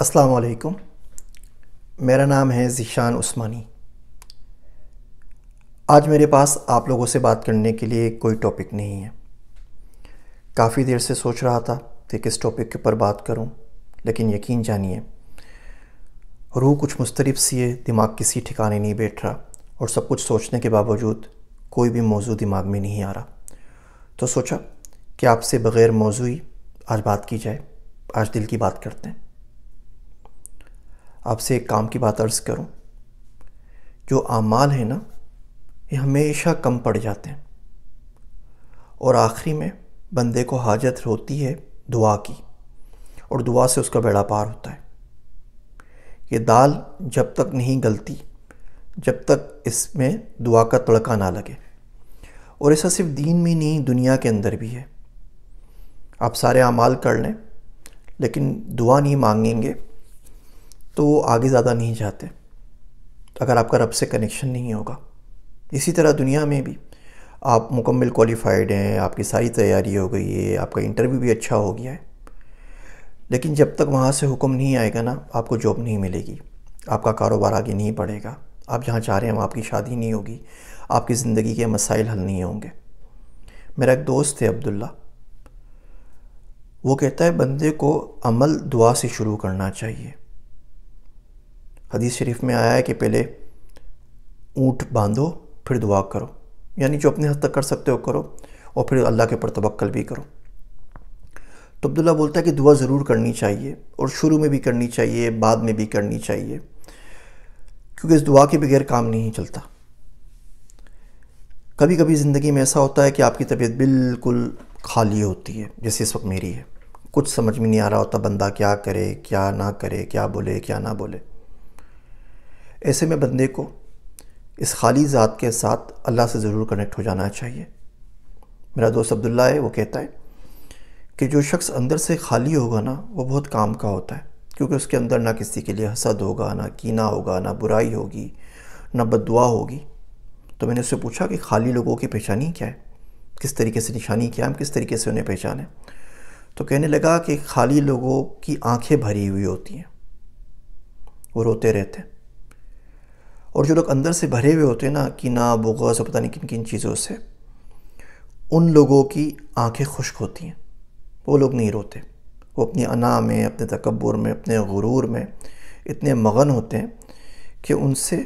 السلام علیکم۔ میرا نام ہے ذیشان عثمانی۔ آج میرے پاس آپ لوگوں سے بات کرنے کے لیے کوئی ٹاپک نہیں ہے۔ کافی دیر سے سوچ رہا تھا کہ کس ٹاپک کے اوپر بات کروں، لیکن یقین جانیے روح کچھ مضطرب سی ہے، دماغ کسی ٹھکانے نہیں بیٹھ رہا، اور سب کچھ سوچنے کے باوجود کوئی بھی موضوع دماغ میں نہیں آ رہا۔ تو سوچا کہ آپ سے بغیر موضوعی آج بات کی جائے، آج دل کی بات کرتے ہیں۔ آپ سے ایک کام کی بات عرض کروں، جو اعمال ہیں نا یہ ہمیشہ کم پڑ جاتے ہیں، اور آخری میں بندے کو حاجت ہوتی ہے دعا کی، اور دعا سے اس کا بیڑا پار ہوتا ہے۔ یہ دال جب تک نہیں گلتی، جب تک اس میں دعا کا تڑکا نہ لگے، اور ایسا صرف دین میں نہیں دنیا کے اندر بھی ہے۔ آپ سارے اعمال کر لیں لیکن دعا نہیں مانگیں گے تو وہ آگے زیادہ نہیں جاتے، اگر آپ کا رب سے کنیکشن نہیں ہوگا۔ اسی طرح دنیا میں بھی آپ مکمل کوالیفائڈ ہیں، آپ کی ساری تیاری ہو گئی ہے، آپ کا انٹرویو بھی اچھا ہو گیا ہے، لیکن جب تک وہاں سے حکم نہیں آئے گا نا آپ کو جاب نہیں ملے گی، آپ کا کاروبار آگے نہیں بڑھے گا، آپ جہاں چاہ رہے ہیں وہاں آپ کی شادی نہیں ہوگی، آپ کی زندگی کے مسائل حل نہیں ہوں گے۔ میرا ایک دوست ہے عبداللہ، وہ کہتا ہے بندے کو عمل دعا سے شروع کرنا چاہیے۔ حدیث شریف میں آیا ہے کہ پہلے اونٹ باندھو پھر دعا کرو، یعنی جو اپنے حد تک کر سکتے ہو کرو، اور پھر اللہ کے پر توکل بھی کرو۔ تو عبداللہ بولتا ہے کہ دعا ضرور کرنی چاہیے، اور شروع میں بھی کرنی چاہیے، بعد میں بھی کرنی چاہیے، کیونکہ اس دعا کے بغیر کام نہیں چلتا۔ کبھی کبھی زندگی میں ایسا ہوتا ہے کہ آپ کی طبیعت بالکل خالی ہوتی ہے، جیسے اس وقت میری ہے، کچھ سمجھ میں نہیں آ رہا ہوتا بندہ کیا کرے کیا نہ کرے، کیا بولے کیا نہ بولے۔ ایسے میں بندے کو اس خالی ذات کے ساتھ اللہ سے ضرور کنیکٹ ہو جانا چاہیے۔ میرا دوست عبداللہ ہے، وہ کہتا ہے کہ جو شخص اندر سے خالی ہوگا نا وہ بہت کام کا ہوتا ہے، کیونکہ اس کے اندر نہ کسی کے لیے حسد ہوگا، نہ کینہ ہوگا، نہ برائی ہوگی، نہ بد دعا ہوگی۔ تو میں نے اس سے پوچھا کہ خالی لوگوں کی پہچانی کیا ہے، کس طریقے سے نشانی کیا ہے، ہم کس طریقے سے انہیں پہچانیں؟ تو کہنے لگا کہ خالی لوگوں کی آنکھیں بھری ہوئی ہوتی ہیں، وہ روتے رہتے ہیں، اور جو لوگ اندر سے بھرے ہوئے ہوتے ہیں نا کینہ بغض اور پتہ نہیں کن کن چیزوں سے، ان لوگوں کی آنکھیں خشک ہوتی ہیں، وہ لوگ نہیں روتے۔ وہ اپنی انا میں، اپنے تکبر میں، اپنے غرور میں اتنے مغن ہوتے ہیں کہ ان سے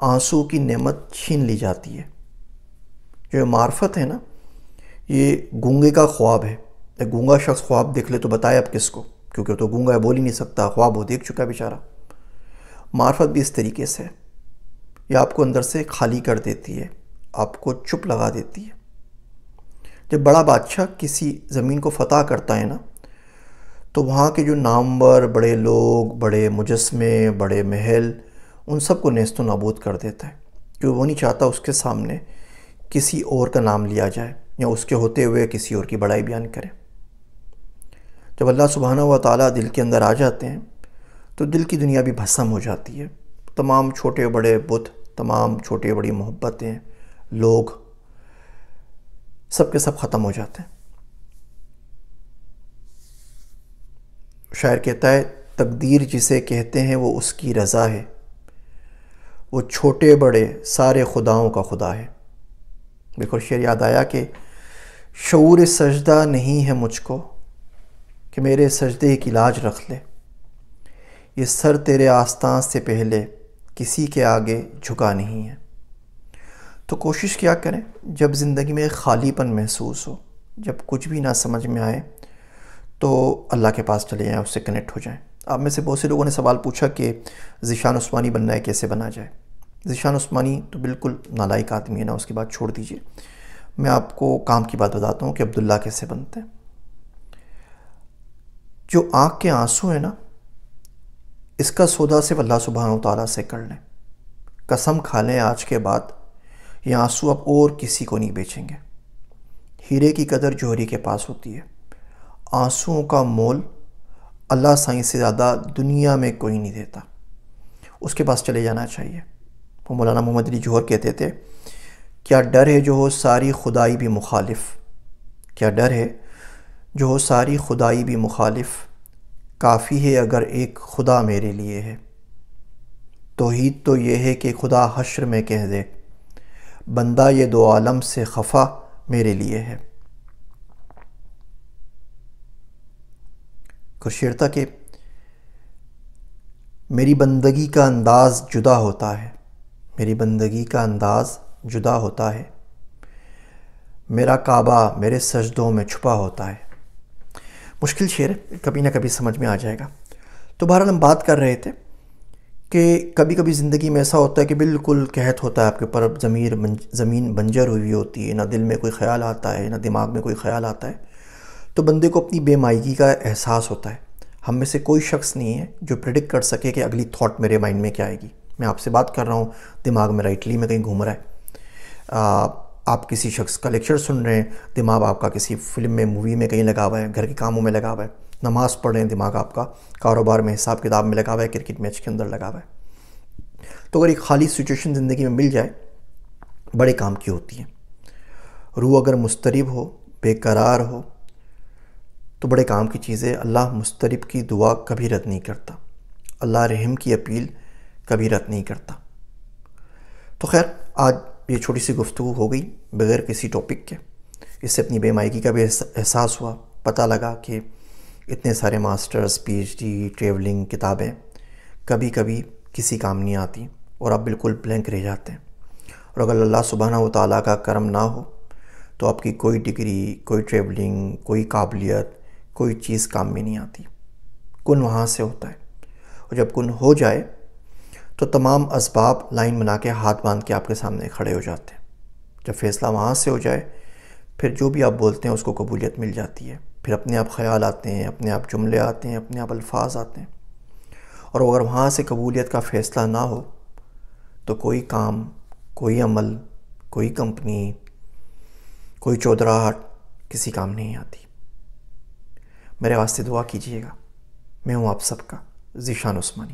آنسو کی نعمت چھین لی جاتی ہے۔ جو معرفت ہے نا یہ گونگے کا خواب ہے۔ ایک گونگا شخص خواب دیکھ لے تو بتائے اب کس کو، کیونکہ تو گونگا ہے، بول ہی نہیں سکتا، خواب وہ دیکھ چکا بیچارہ۔ معرفت بھی اس طریقے سے ہے، یہ آپ کو اندر سے خالی کر دیتی ہے، آپ کو چپ لگا دیتی ہے۔ جب بڑا بادشاہ کسی زمین کو فتح کرتا ہے نا تو وہاں کے جو نامور بڑے لوگ، بڑے مجسمے، بڑے محل، ان سب کو نیست و نابود کر دیتا ہے، کیونکہ وہ نہیں چاہتا اس کے سامنے کسی اور کا نام لیا جائے یا اس کے ہوتے ہوئے کسی اور کی بڑائی بیان کرے۔ جب اللہ سبحانہ و تعالیٰ دل کے اندر آ جاتے ہیں تو دل کی دنیا بھی بھسم ہو جاتی ہے، تمام چھوٹے بڑے بت، تمام چھوٹی بڑی محبتیں، لوگ، سب کے سب ختم ہو جاتے ہیں۔ شاعر کہتا ہے تقدیر جسے کہتے ہیں وہ اس کی رضا ہے، وہ چھوٹے بڑے سارے خداؤں کا خدا ہے۔ بالکل شعر یاد آیا کہ شعور سجدہ نہیں ہے مجھ کو کہ میرے سجدے کی لاج رکھ لے، یہ سر تیرے آستان سے پہلے کسی کے آگے جھکا نہیں ہے۔ تو کوشش کیا کریں جب زندگی میں خالی پن محسوس ہو، جب کچھ بھی نہ سمجھ میں آئے تو اللہ کے پاس چلے جائیں، اس سے کنیکٹ ہو جائیں۔ آپ میں سے بہت سے لوگوں نے سوال پوچھا کہ ذیشان عثمانی بننا ہے، کیسے بنا جائے؟ ذیشان عثمانی تو بالکل نالائق آدمی ہے نا، اس کی بات چھوڑ دیجئے، میں آپ کو کام کی بات بتاتا ہوں کہ عبداللہ کیسے بنتے ہیں۔ جو آنکھ کے آنسو ہیں نا اس کا سودا صرف اللہ سبحانہ و تعالیٰ سے کر لیں، قسم کھا لیں آج کے بعد یہ آنسو آپ اور کسی کو نہیں بیچیں گے۔ ہیرے کی قدر جوہری کے پاس ہوتی ہے، آنسوؤں کا مول اللہ سائیں سے زیادہ دنیا میں کوئی نہیں دیتا، اس کے پاس چلے جانا چاہیے۔ وہ مولانا محمد علی جوہر کہتے تھے کیا ڈر ہے جو ہو ساری خدائی بھی مخالف، کیا ڈر ہے جو ہو ساری خدائی بھی مخالف، کافی ہے اگر ایک خدا میرے لیے ہے، توحید تو یہ ہے کہ خدا حشر میں کہہ دے، بندہ یہ دو عالم سے خفا میرے لیے ہے۔ شعر تھا کہ میری بندگی کا انداز جدا ہوتا ہے، میری بندگی کا انداز جدا ہوتا ہے، میرا کعبہ میرے سجدوں میں چھپا ہوتا ہے۔ مشکل شعر ہے، کبھی نہ کبھی سمجھ میں آ جائے گا۔ تو بہرحال ہم بات کر رہے تھے کہ کبھی کبھی زندگی میں ایسا ہوتا ہے کہ بالکل قحط ہوتا ہے آپ کے اوپر، زمین بنجر ہوئی ہوتی ہے، نہ دل میں کوئی خیال آتا ہے، نہ دماغ میں کوئی خیال آتا ہے، تو بندے کو اپنی بے مائگی کا احساس ہوتا ہے۔ ہم میں سے کوئی شخص نہیں ہے جو پریڈکٹ کر سکے کہ اگلی تھاٹ میرے مائنڈ میں کیا آئے گی۔ میں آپ سے بات کر رہا ہوں، دماغ میرا اٹلی میں کہیں گھوم رہا ہے، آپ کسی شخص کا لیکچر سن رہے ہیں، دماغ آپ کا کسی فلم میں، مووی میں کہیں لگا ہوا ہے، گھر کے کاموں میں لگا ہوا ہے، نماز پڑھ رہے ہیں، دماغ آپ کا کاروبار میں، حساب کتاب میں لگا ہوا ہے، کرکٹ میچ کے اندر لگا ہوا ہے۔ تو اگر ایک خالی سچویشن زندگی میں مل جائے، بڑے کام کی ہوتی ہے۔ روح اگر مضطرب ہو، بے قرار ہو، تو بڑے کام کی چیز ہے۔ اللہ مضطرب کی دعا کبھی رد نہیں کرتا، اللہ رحم کی اپیل کبھی رد نہیں کرتا۔ تو خیر، آج یہ چھوٹی سی گفتگو ہو گئی بغیر کسی ٹاپک کے، اس سے اپنی بے مائگی کا بھی احساس ہوا، پتہ لگا کہ اتنے سارے masters, P H D, travelling, کتابیں کبھی کبھی کسی کام نہیں آتی اور آپ بالکل بلینک رہ جاتے ہیں۔ اور اگر اللہ سبحانہ و تعالیٰ کا کرم نہ ہو تو آپ کی کوئی ڈگری، کوئی ٹریولنگ، کوئی قابلیت، کوئی چیز کام میں نہیں آتی۔ کن وہاں سے ہوتا ہے، اور جب کن ہو جائے تو تمام اسباب لائن بنا کے ہاتھ باندھ کے آپ کے سامنے کھڑے ہو جاتے ہیں۔ جب فیصلہ وہاں سے ہو جائے، پھر جو بھی آپ بولتے ہیں اس کو قبولیت مل جاتی ہے، پھر اپنے آپ خیال آتے ہیں، اپنے آپ جملے آتے ہیں، اپنے آپ الفاظ آتے ہیں۔ اور اگر وہاں سے قبولیت کا فیصلہ نہ ہو تو کوئی کام، کوئی عمل، کوئی کمپنی، کوئی چودراہٹ کسی کام نہیں آتی۔ میرے واسطے دعا کیجیے گا۔ میں ہوں آپ سب کا ذیشان عثمانی۔